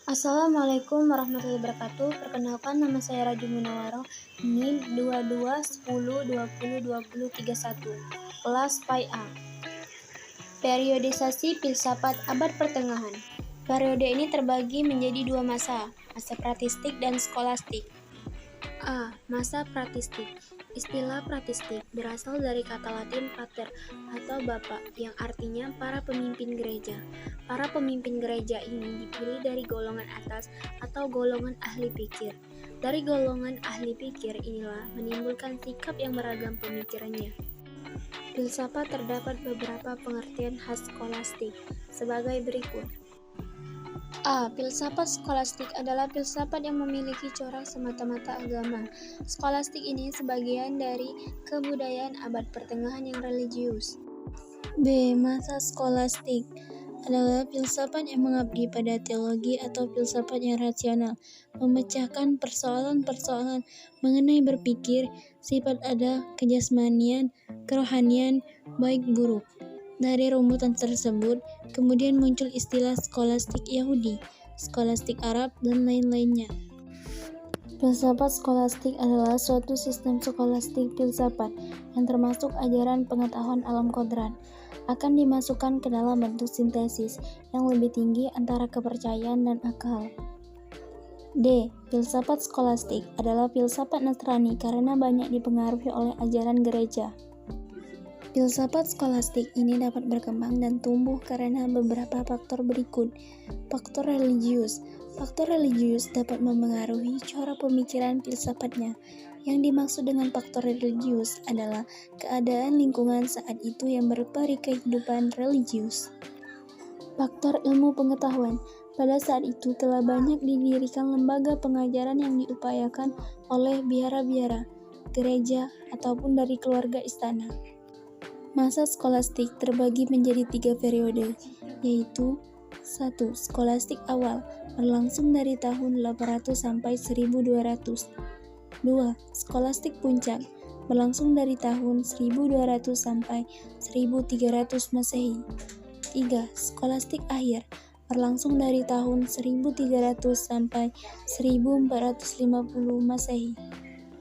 Assalamualaikum warahmatullahi wabarakatuh. Perkenalkan, nama saya Raju Munawaroh, NIM 2210202031, kelas PAI A. Periodisasi filsafat abad pertengahan. Periode ini terbagi menjadi dua masa pratistik dan skolastik. A. Masa pratistik. Istilah pratistik berasal dari kata Latin pater atau bapak yang artinya para pemimpin gereja. Para pemimpin gereja ini dipilih dari golongan atas atau golongan ahli pikir. Dari golongan ahli pikir inilah menimbulkan sikap yang beragam pemikirannya. Filsafat terdapat beberapa pengertian khas skolastik sebagai berikut. A. Filsafat skolastik adalah filsafat yang memiliki corak semata-mata agama. Skolastik ini sebagian dari kebudayaan abad pertengahan yang religius. B. Masa skolastik adalah filsafat yang mengabdi pada teologi atau filsafat yang rasional, memecahkan persoalan-persoalan mengenai berpikir, sifat ada, kejasmanian, kerohanian, baik buruk. Dari rumutan tersebut, kemudian muncul istilah skolastik Yahudi, skolastik Arab, dan lain-lainnya. Filsafat skolastik adalah suatu sistem skolastik filsafat yang termasuk ajaran pengetahuan alam kodrat, akan dimasukkan ke dalam bentuk sintesis yang lebih tinggi antara kepercayaan dan akal. D. Filsafat skolastik adalah filsafat Nasrani karena banyak dipengaruhi oleh ajaran gereja. Filsafat skolastik ini dapat berkembang dan tumbuh karena beberapa faktor berikut. Faktor religius. Faktor religius dapat mempengaruhi cara pemikiran filsafatnya. Yang dimaksud dengan faktor religius adalah keadaan lingkungan saat itu yang berupa kehidupan religius. Faktor ilmu pengetahuan. Pada saat itu telah banyak didirikan lembaga pengajaran yang diupayakan oleh biara-biara, gereja, ataupun dari keluarga istana. Masa skolastik terbagi menjadi 3 periode, yaitu 1. Skolastik awal, berlangsung dari tahun 800 sampai 1200. 2. Skolastik puncak, berlangsung dari tahun 1200 sampai 1300 Masehi. 3. Skolastik akhir, berlangsung dari tahun 1300 sampai 1450 Masehi.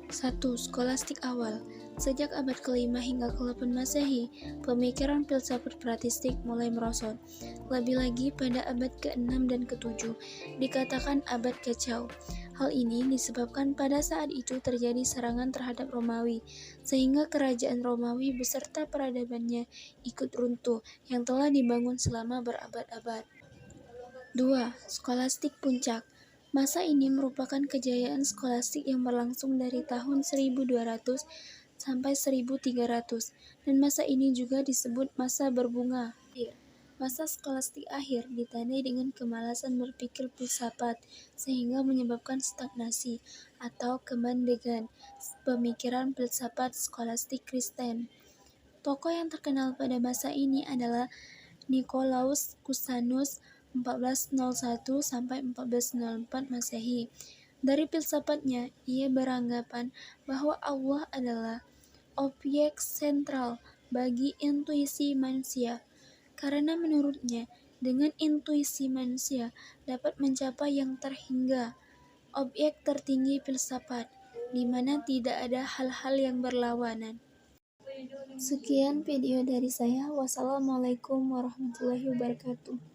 1. Skolastik awal. Sejak abad ke-5 hingga ke-8 Masehi, pemikiran filsafat pratistik mulai merosot. Lebih lagi pada abad ke-6 dan ke-7, dikatakan abad kacau. Hal ini disebabkan pada saat itu terjadi serangan terhadap Romawi, sehingga kerajaan Romawi beserta peradabannya ikut runtuh yang telah dibangun selama berabad-abad. 2. Skolastik puncak. Masa ini merupakan kejayaan skolastik yang berlangsung dari tahun 1200 sampai 1300, dan masa ini juga disebut masa berbunga. Masa skolastik akhir ditandai dengan kemalasan berpikir filsafat, sehingga menyebabkan stagnasi atau kemandegan pemikiran filsafat skolastik Kristen. Tokoh yang terkenal pada masa ini adalah Nicolaus Cusanus 1401 sampai 1404 Masehi. Dari filsafatnya, ia beranggapan bahwa Allah adalah objek sentral bagi intuisi manusia, karena menurutnya dengan intuisi manusia dapat mencapai yang terhingga, objek tertinggi filsafat, di mana tidak ada hal-hal yang berlawanan. Sekian video dari saya. Wassalamualaikum warahmatullahi wabarakatuh.